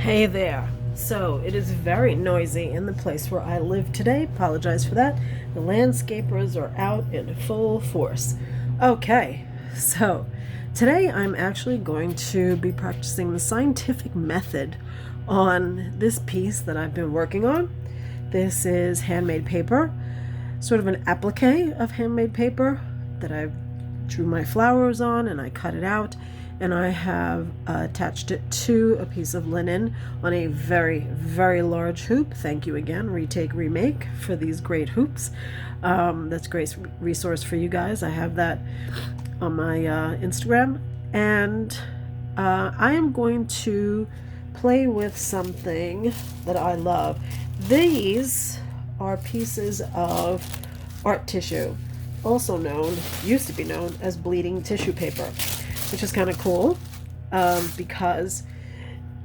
Hey there. So it is very noisy in the place where I live today. Apologize for that. The landscapers are out in full force. Okay, so today I'm actually going to be practicing the scientific method on this piece that I've been working on. This is handmade paper, sort of an applique of handmade paper that I drew my flowers on and I cut it out, and I have attached it to a piece of linen on a very, very large hoop. Thank you again, Retake Remake, for these great hoops. That's a great resource for you guys. I have that on my Instagram. And I am going to play with something that I love. These are pieces of art tissue, also used to be known as bleeding tissue paper, which is kind of cool because,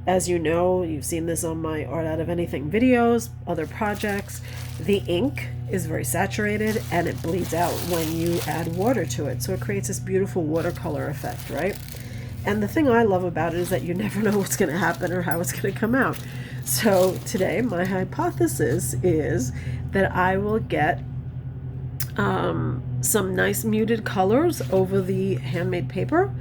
as you know, you've seen this on my Art Out of Anything videos, other projects, the ink is very saturated and it bleeds out when you add water to it. So it creates this beautiful watercolor effect, right? And the thing I love about it is that you never know what's going to happen or how it's going to come out. So today, my hypothesis is that I will get some nice muted colors over the handmade paper.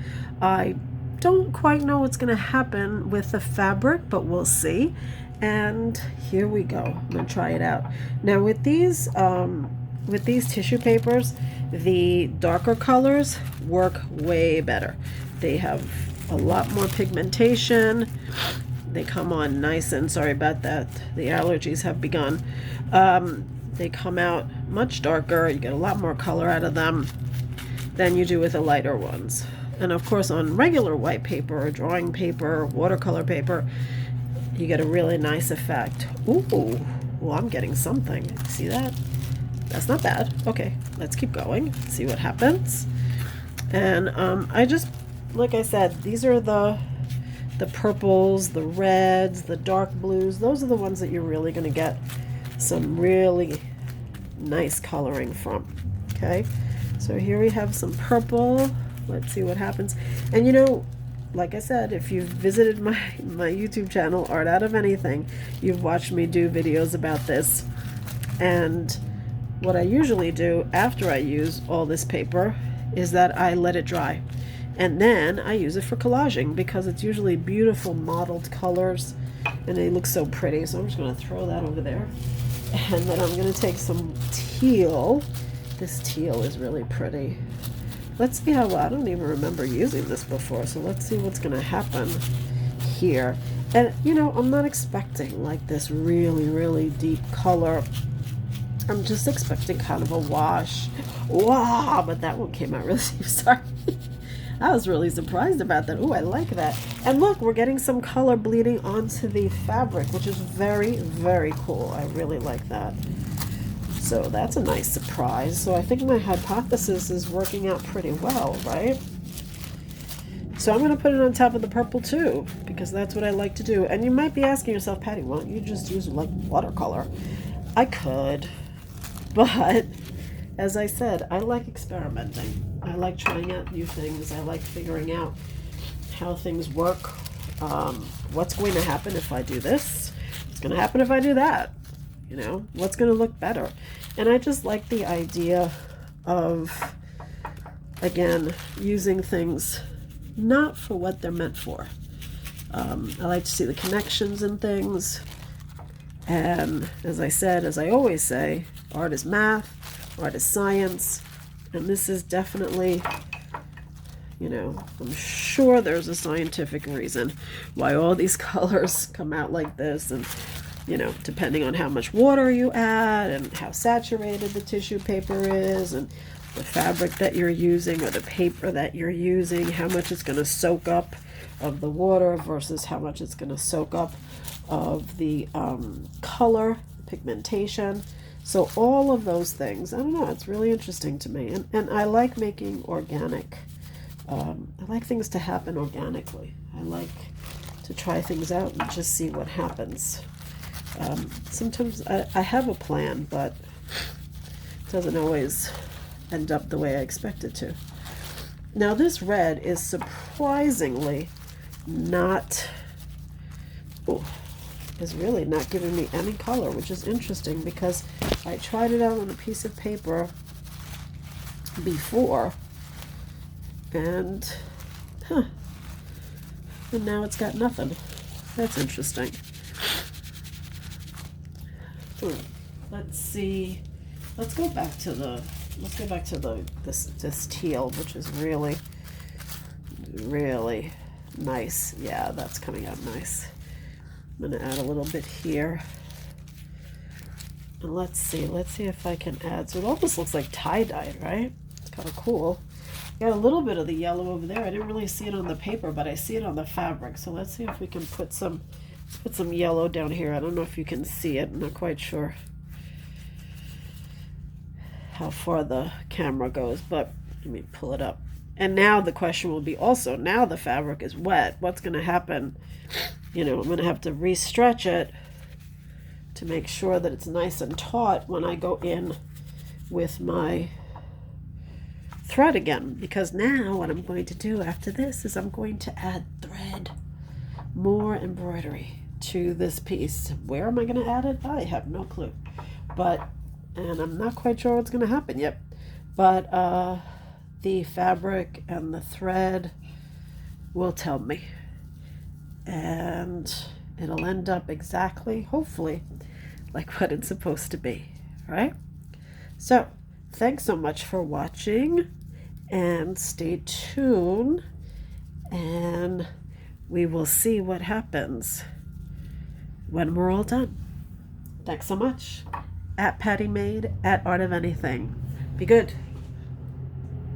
I don't quite know what's going to happen with the fabric, but we'll see. And here we go. I'm going to try it out. Now with these tissue papers, the darker colors work way better. They have a lot more pigmentation. They come on nice, and sorry about that, the allergies have begun. They come out much darker. You get a lot more color out of them than you do with the lighter ones. And of course, on regular white paper, drawing paper, watercolor paper, you get a really nice effect. Ooh, well, I'm getting something. See that? That's not bad. Okay, let's keep going, see what happens. And I just, like I said, these are the purples, the reds, the dark blues. Those are the ones that you're really going to get some really nice coloring from. Okay, so here we have some purple. Let's see what happens. And you know, like I said, if you've visited my YouTube channel, Art Out of Anything, you've watched me do videos about this. And what I usually do after I use all this paper is that I let it dry. And then I use it for collaging because it's usually beautiful mottled colors and they look so pretty. So I'm just going to throw that over there. And then I'm going to take some teal. This teal is really pretty. Let's see how, I don't even remember using this before. So let's see what's going to happen here. And you know, I'm not expecting like this really, really deep color. I'm just expecting kind of a wash. Wow, but that one came out really deep. Sorry. I was really surprised about that. Oh, I like that. And look, we're getting some color bleeding onto the fabric, which is very, very cool. I really like that. So that's a nice surprise. So I think my hypothesis is working out pretty well, right? So I'm going to put it on top of the purple too, because that's what I like to do. And you might be asking yourself, Patty, why don't you just use like watercolor? I could, but as I said, I like experimenting. I like trying out new things. I like figuring out how things work. What's going to happen if I do this? What's going to happen if I do that? You know, what's going to look better? And I just like the idea of, again, using things not for what they're meant for. I like to see the connections in things. And as I said, as I always say, art is math, art is science. And this is definitely, you know, I'm sure there's a scientific reason why all these colors come out like this. And, you know, depending on how much water you add and how saturated the tissue paper is and the fabric that you're using or the paper that you're using, how much it's going to soak up of the water versus how much it's going to soak up of the color, pigmentation. So all of those things, I don't know, it's really interesting to me. And I like making organic. I like things to happen organically. I like to try things out and just see what happens. Sometimes I have a plan, but it doesn't always end up the way I expect it to. Now this red is surprisingly not glue is really not giving me any color, which is interesting because I tried it out on a piece of paper before, and and now it's got nothing. That's interesting. Let's see. Let's go back to this teal, which is really nice. Yeah, that's coming out nice. I'm gonna add a little bit here. And let's see if I can add, so it almost looks like tie-dyed, right? It's kind of cool. Got a little bit of the yellow over there. I didn't really see it on the paper, but I see it on the fabric. So let's see if we can put some yellow down here. I don't know if you can see it. I'm not quite sure how far the camera goes, but let me pull it up. And now the question will be also, now the fabric is wet, what's going to happen? You know, I'm going to have to re-stretch it to make sure that it's nice and taut when I go in with my thread again, because now what I'm going to do after this is I'm going to add thread, more embroidery to this piece. Where am I going to add it? I have no clue, and I'm not quite sure what's going to happen yet, but the fabric and the thread will tell me, and it'll end up exactly, hopefully, like what it's supposed to be, right? So thanks so much for watching, and stay tuned, and we will see what happens when we're all done. Thanks so much. At Patty Made, at Art of Anything. Be good.